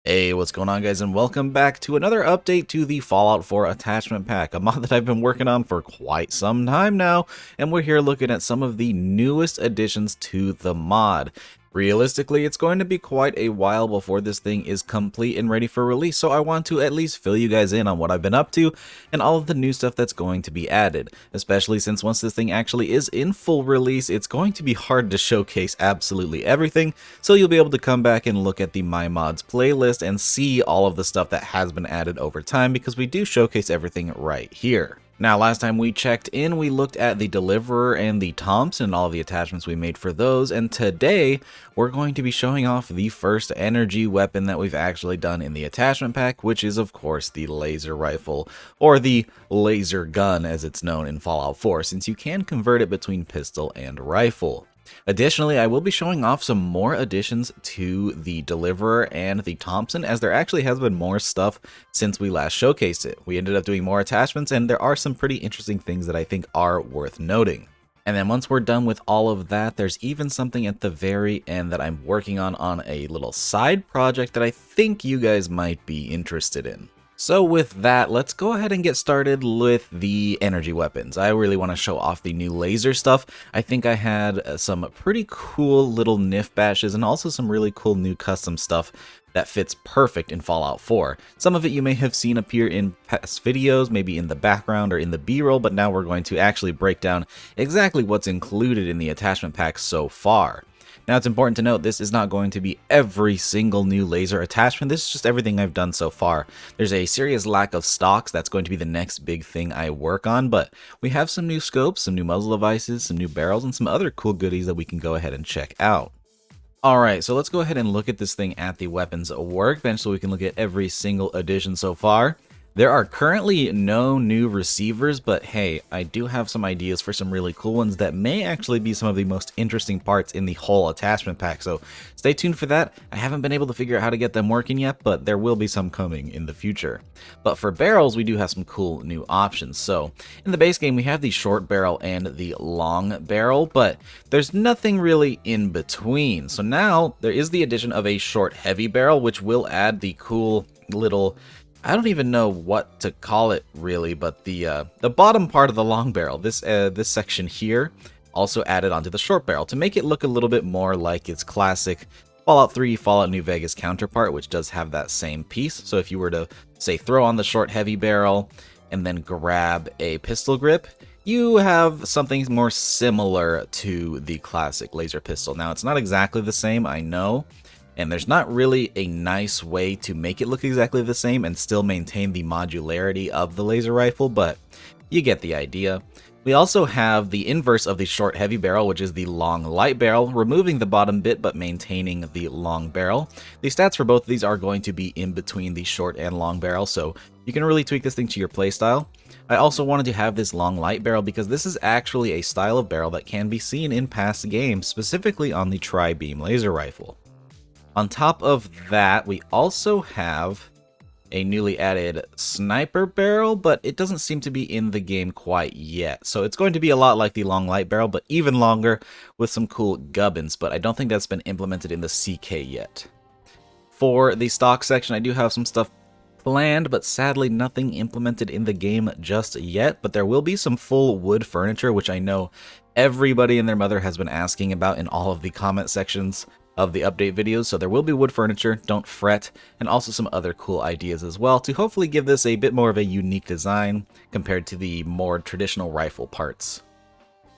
Hey, what's going on, guys, and welcome back to another update to the Fallout 4 attachment pack, a mod that I've been working on for quite some time now, and we're here looking at some of the newest additions to the mod. Realistically, it's going to be quite a while before this thing is complete and ready for release, so I want to at least fill you guys in on what I've been up to and all of the new stuff that's going to be added, especially since once this thing actually is in full release, it's going to be hard to showcase absolutely everything, so you'll be able to come back and look at the My Mods playlist and see all of the stuff that has been added over time, because we do showcase everything right here. Now, last time we checked in, we looked at the Deliverer and the Thompson and all of the attachments we made for those, and today we're going to be showing off the first energy weapon that we've actually done in the attachment pack, which is of course the laser rifle, or the laser gun as it's known in Fallout 4, since you can convert it between pistol and rifle. Additionally, I will be showing off some more additions to the Deliverer and the Thompson, as there actually has been more stuff since we last showcased it. We ended up doing more attachments, and there are some pretty interesting things that I think are worth noting. And then once we're done with all of that, there's even something at the very end that I'm working on a little side project that I think you guys might be interested in. So with that, let's go ahead and get started with the energy weapons. I really want to show off the new laser stuff. I think I had some pretty cool little NIF bashes and also some really cool new custom stuff that fits perfect in Fallout 4. Some of it you may have seen appear in past videos, maybe in the background or in the B-roll, but now we're going to actually break down exactly what's included in the attachment pack so far. Now, it's important to note this is not going to be every single new laser attachment. This is just everything I've done so far. There's a serious lack of stocks. That's going to be the next big thing I work on, but we have some new scopes, some new muzzle devices, some new barrels, and some other cool goodies that we can go ahead and check out. Alright, so let's go ahead and look at this thing at the weapons workbench so we can look at every single addition so far. There are currently no new receivers, but hey, I do have some ideas for some really cool ones that may actually be some of the most interesting parts in the whole attachment pack, so stay tuned for that. I haven't been able to figure out how to get them working yet, but there will be some coming in the future. But for barrels, we do have some cool new options. So in the base game, we have the short barrel and the long barrel, but there's nothing really in between. So now there is the addition of a short heavy barrel, which will add the cool little, I don't even know what to call it really, but the bottom part of the long barrel, this section here, also added onto the short barrel to make it look a little bit more like its classic Fallout 3, Fallout New Vegas counterpart, which does have that same piece. So if you were to, say, throw on the short heavy barrel and then grab a pistol grip, you have something more similar to the classic laser pistol. Now, it's not exactly the same, I know, and there's not really a nice way to make it look exactly the same and still maintain the modularity of the laser rifle, but you get the idea. We also have the inverse of the short heavy barrel, which is the long light barrel, removing the bottom bit but maintaining the long barrel. The stats for both of these are going to be in between the short and long barrel, so you can really tweak this thing to your playstyle. I also wanted to have this long light barrel because this is actually a style of barrel that can be seen in past games, specifically on the tri-beam laser rifle. On top of that, we also have a newly added sniper barrel, but it doesn't seem to be in the game quite yet. So it's going to be a lot like the long light barrel, but even longer with some cool gubbins, but I don't think that's been implemented in the CK yet. For the stock section, I do have some stuff planned, but sadly nothing implemented in the game just yet, but there will be some full wood furniture, which I know everybody and their mother has been asking about in all of the comment sections of the update videos, so there will be wood furniture, don't fret, and also some other cool ideas as well to hopefully give this a bit more of a unique design compared to the more traditional rifle parts.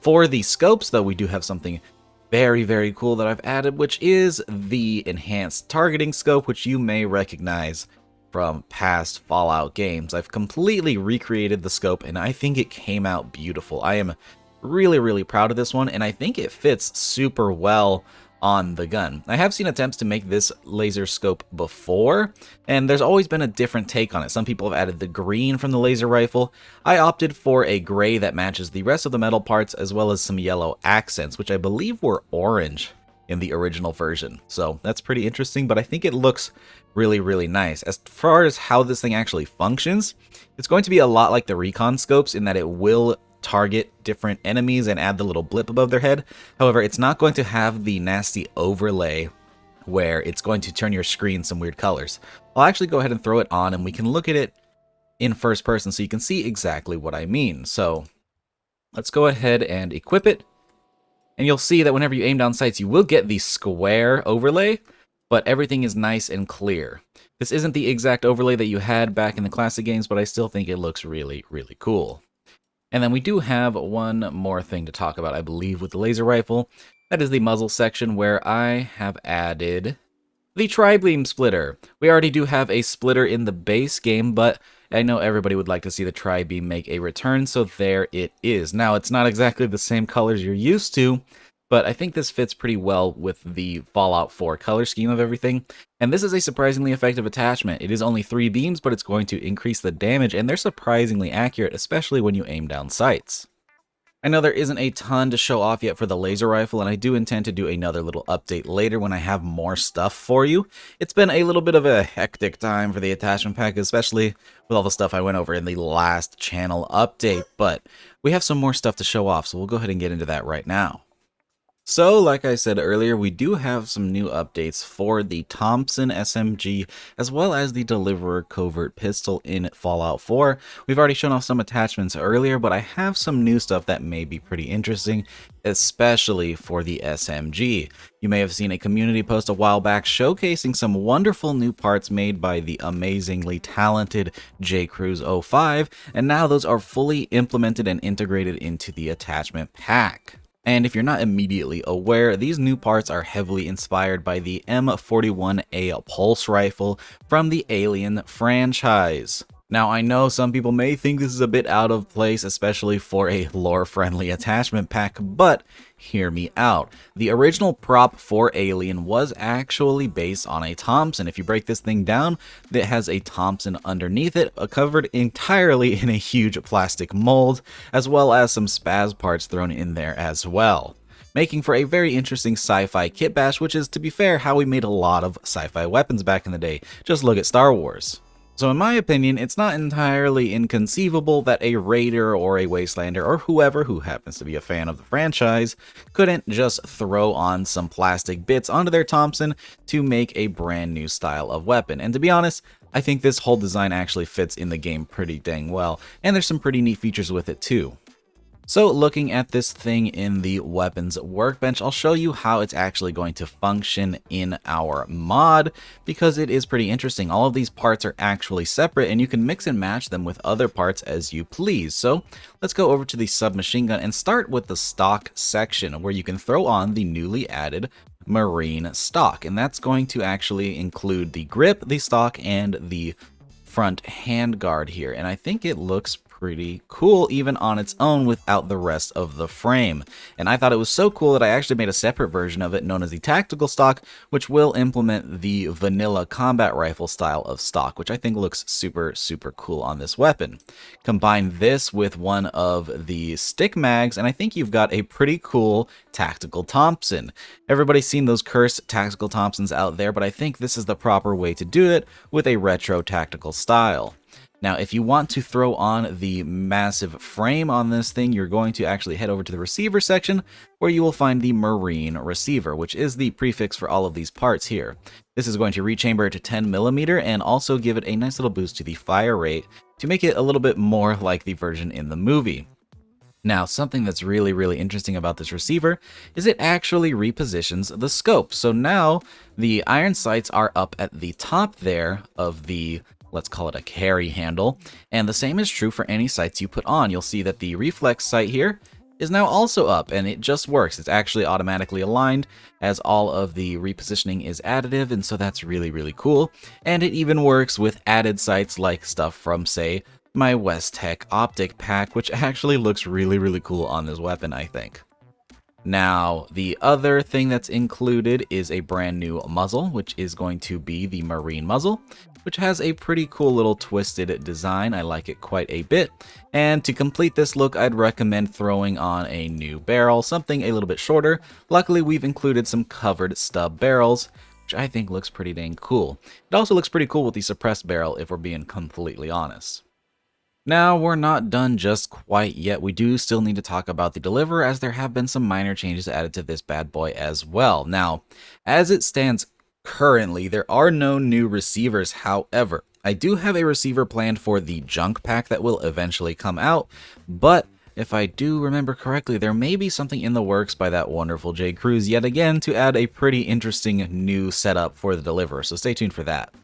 For the scopes, though, we do have something very, very cool that I've added, which is the enhanced targeting scope, which you may recognize from past Fallout games. I've completely recreated the scope, and I think it came out beautiful. I am really, really proud of this one, and I think it fits super well on the gun. I have seen attempts to make this laser scope before, and there's always been a different take on it. Some people have added the green from the laser rifle. I opted for a gray that matches the rest of the metal parts, as well as some yellow accents, which I believe were orange in the original version. So that's pretty interesting, but I think it looks really, really nice. As far as how this thing actually functions, it's going to be a lot like the recon scopes in that it will target different enemies and add the little blip above their head. However, it's not going to have the nasty overlay where it's going to turn your screen some weird colors. I'll actually go ahead and throw it on and we can look at it in first person so you can see exactly what I mean. So let's go ahead and equip it. And you'll see that whenever you aim down sights, you will get the square overlay, but everything is nice and clear. This isn't the exact overlay that you had back in the classic games, but I still think it looks really, really cool. And then we do have one more thing to talk about, I believe, with the laser rifle. That is the muzzle section, where I have added the tri-beam splitter. We already do have a splitter in the base game, but I know everybody would like to see the tri-beam make a return, so there it is. Now, it's not exactly the same colors you're used to, but I think this fits pretty well with the Fallout 4 color scheme of everything. And this is a surprisingly effective attachment. It is only 3 beams, but it's going to increase the damage, and they're surprisingly accurate, especially when you aim down sights. I know there isn't a ton to show off yet for the laser rifle, and I do intend to do another little update later when I have more stuff for you. It's been a little bit of a hectic time for the attachment pack, especially with all the stuff I went over in the last channel update, but we have some more stuff to show off, so we'll go ahead and get into that right now. So, like I said earlier, we do have some new updates for the Thompson SMG, as well as the Deliverer Covert Pistol in Fallout 4. We've already shown off some attachments earlier, but I have some new stuff that may be pretty interesting, especially for the SMG. You may have seen a community post a while back showcasing some wonderful new parts made by the amazingly talented JCruz05, and now those are fully implemented and integrated into the attachment pack. And if you're not immediately aware, these new parts are heavily inspired by the M41A pulse rifle from the Alien franchise. Now, I know some people may think this is a bit out of place, especially for a lore-friendly attachment pack, but hear me out. The original prop for Alien was actually based on a Thompson. If you break this thing down, it has a Thompson underneath it, covered entirely in a huge plastic mold, as well as some spaz parts thrown in there as well, making for a very interesting sci-fi kit bash, which is, to be fair, how we made a lot of sci-fi weapons back in the day. Just look at Star Wars. So in my opinion, it's not entirely inconceivable that a Raider or a Wastelander or whoever who happens to be a fan of the franchise couldn't just throw on some plastic bits onto their Thompson to make a brand new style of weapon. And to be honest, I think this whole design actually fits in the game pretty dang well, and there's some pretty neat features with it too. So looking at this thing in the weapons workbench, I'll show you how it's actually going to function in our mod, because it is pretty interesting. All of these parts are actually separate, and you can mix and match them with other parts as you please. So let's go over to the submachine gun and start with the stock section, where you can throw on the newly added marine stock, and that's going to actually include the grip, the stock, and the front handguard here, and I think it looks pretty cool even on its own without the rest of the frame. And I thought it was so cool that I actually made a separate version of it known as the tactical stock, which will implement the vanilla combat rifle style of stock, which I think looks super cool on this weapon. Combine this with one of the stick mags, and I think you've got a pretty cool tactical Thompson. Everybody's seen those cursed tactical Thompsons out there, but I think this is the proper way to do it with a retro tactical style. Now, if you want to throw on the massive frame on this thing, you're going to actually head over to the receiver section, where you will find the marine receiver, which is the prefix for all of these parts here. This is going to rechamber it to 10mm and also give it a nice little boost to the fire rate to make it a little bit more like the version in the movie. Now, something that's really interesting about this receiver is it actually repositions the scope. So now the iron sights are up at the top there of the, let's call it a carry handle, and the same is true for any sights you put on. You'll see that the reflex sight here is now also up, and it just works. It's actually automatically aligned as all of the repositioning is additive, and so that's really cool. And it even works with added sights like stuff from, say, my Westtech optic pack, which actually looks really cool on this weapon, I think. Now, the other thing that's included is a brand new muzzle, which is going to be the marine muzzle, which has a pretty cool little twisted design. I like it quite a bit. And to complete this look, I'd recommend throwing on a new barrel, something a little bit shorter. Luckily, we've included some covered stub barrels, which I think looks pretty dang cool. It also looks pretty cool with the suppressed barrel, if we're being completely honest. Now, we're not done just quite yet. We do still need to talk about the Deliverer, as there have been some minor changes added to this bad boy as well. Now, as it stands Currently, there are no new receivers. However, I do have a receiver planned for the junk pack that will eventually come out, but if I do remember correctly, there may be something in the works by that wonderful J. Cruz yet again to add a pretty interesting new setup for the deliverer, so stay tuned for that.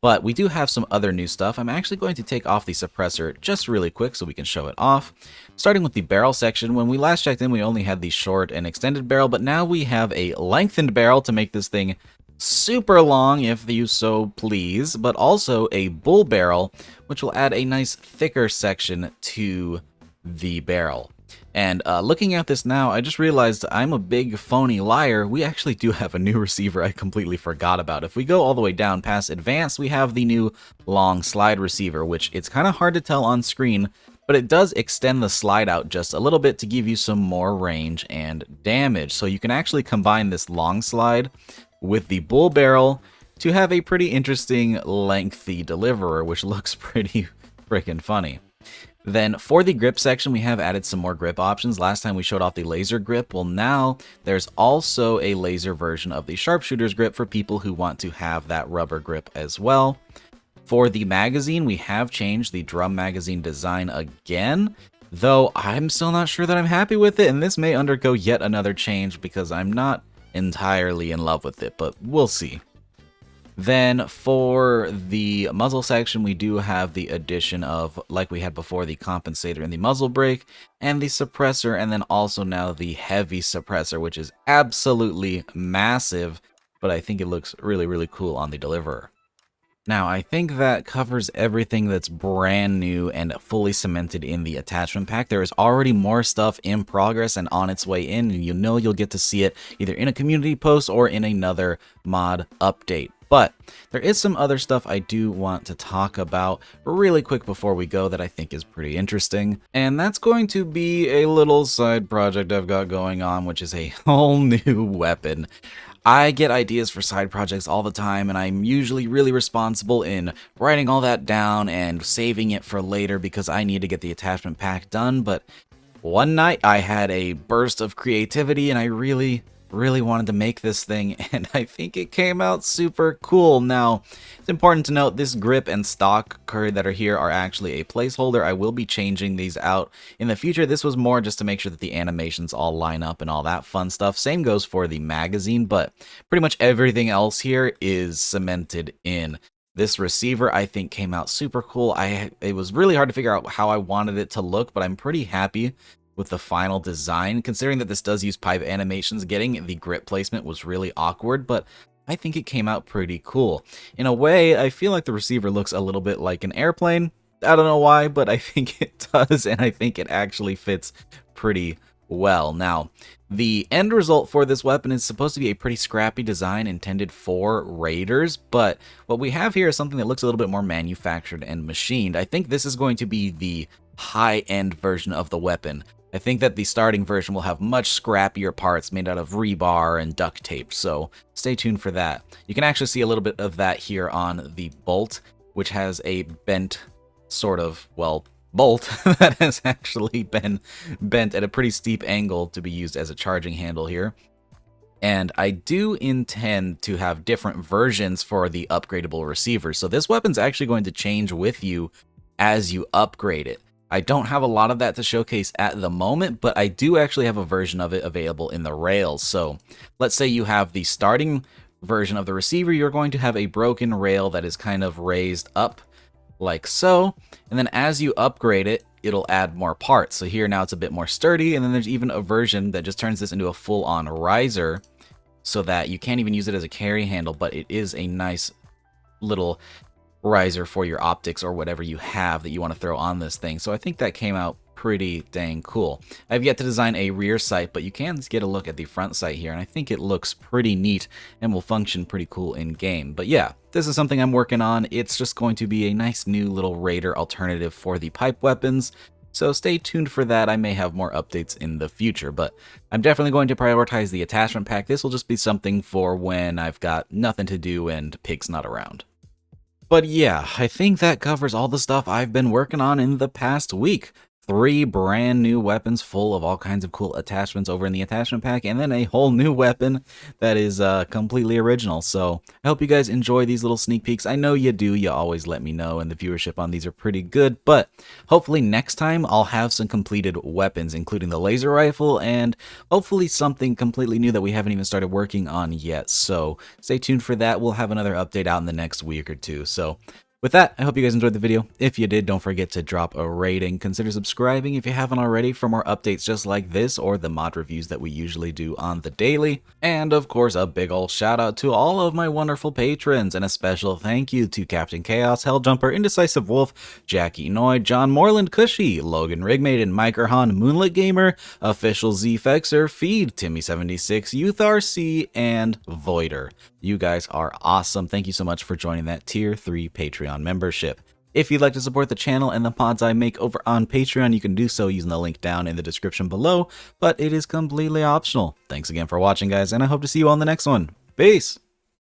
But we do have some other new stuff. I'm actually going to take off the suppressor just really quick so we can show it off. Starting with the barrel section, when we last checked in, we only had the short and extended barrel, but now we have a lengthened barrel to make this thing super long if you so please, but also a bull barrel, which will add a nice thicker section to the barrel. And looking at this now, I just realized I'm a big phony liar. We actually do have a new receiver I completely forgot about. If we go all the way down past advanced, we have the new long slide receiver, which it's kind of hard to tell on screen, but it does extend the slide out just a little bit to give you some more range and damage. So you can actually combine this long slide with the bull barrel to have a pretty interesting lengthy deliverer, which looks pretty freaking funny. Then for the grip section, we have added some more grip options. Last time we showed off the laser grip. Well, now there's also a laser version of the sharpshooter's grip for people who want to have that rubber grip as well. For the magazine, we have changed the drum magazine design again, though I'm still not sure that I'm happy with it, and this may undergo yet another change because I'm not entirely in love with it, but we'll see. Then for the muzzle section, we do have the addition of, like we had before, the compensator and the muzzle brake, and the suppressor, and then also now the heavy suppressor, which is absolutely massive, but I think it looks really, really cool on the deliverer. Now, I think that covers everything that's brand new and fully cemented in the attachment pack. There is already more stuff in progress and on its way in, and you know you'll get to see it either in a community post or in another mod update. But there is some other stuff I do want to talk about really quick before we go that I think is pretty interesting. And that's going to be a little side project I've got going on, which is a whole new weapon. I get ideas for side projects all the time, and I'm usually really responsible in writing all that down and saving it for later because I need to get the attachment pack done. But one night I had a burst of creativity and I really wanted to make this thing, and I think it came out super cool. Now, it's important to note this grip and stock card that are here are actually a placeholder. I will be changing these out in the future. This was more just to make sure that the animations all line up and all that fun stuff. Same goes for the magazine, but pretty much everything else here is cemented in. This receiver, I think, came out super cool. It was really hard to figure out how I wanted it to look, but I'm pretty happy with the final design. Considering that this does use pipe animations, getting the grip placement was really awkward, but I think it came out pretty cool. In a way, I feel like the receiver looks a little bit like an airplane. I don't know why, but I think it does, and I think it actually fits pretty well. Now, the end result for this weapon is supposed to be a pretty scrappy design intended for raiders, but what we have here is something that looks a little bit more manufactured and machined. I think this is going to be the high-end version of the weapon. I think that the starting version will have much scrappier parts made out of rebar and duct tape, so stay tuned for that. You can actually see a little bit of that here on the bolt, which has a bent sort of, well, bolt that has actually been bent at a pretty steep angle to be used as a charging handle here. And I do intend to have different versions for the upgradable receivers, so this weapon's actually going to change with you as you upgrade it. I don't have a lot of that to showcase at the moment, but I do actually have a version of it available in the rails. So let's say you have the starting version of the receiver, you're going to have a broken rail that is kind of raised up like so. And then as you upgrade it, it'll add more parts. So here now it's a bit more sturdy. And then there's even a version that just turns this into a full-on riser so that you can't even use it as a carry handle, but it is a nice little riser for your optics or whatever you have that you want to throw on this thing. So I think that came out pretty dang cool. I've yet to design a rear sight, but you can get a look at the front sight here, and I think it looks pretty neat and will function pretty cool in game. But yeah, this is something I'm working on. It's just going to be a nice new little raider alternative for the pipe weapons, so stay tuned for that. I may have more updates in the future, but I'm definitely going to prioritize the attachment pack. This will just be something for when I've got nothing to do and Pig's not around. But yeah, I think that covers all the stuff I've been working on in the past week. 3 brand new weapons full of all kinds of cool attachments over in the attachment pack, and then a whole new weapon that is completely original. So I hope you guys enjoy these little sneak peeks. I know you do. You always let me know, and the viewership on these are pretty good. But hopefully next time I'll have some completed weapons, including the laser rifle, and hopefully something completely new that we haven't even started working on yet. So stay tuned for that. We'll have another update out in the next week or two. So with that, I hope you guys enjoyed the video. If you did, don't forget to drop a rating. Consider subscribing if you haven't already for more updates just like this or the mod reviews that we usually do on the daily. And of course, a big ol' shout out to all of my wonderful patrons, and a special thank you to Captain Chaos, Helljumper, Indecisive Wolf, Jackie Noy, John Moreland Cushy, Logan Rigmaiden, Microhan, Moonlit Gamer, Official Zfexer, Feed, Timmy76, Youth RC, and Voider. You guys are awesome. Thank you so much for joining that Tier 3 Patreon membership. If you'd like to support the channel and the pods I make over on Patreon, you can do so using the link down in the description below, but it is completely optional. Thanks again for watching, guys, and I hope to see you on the next one. Peace!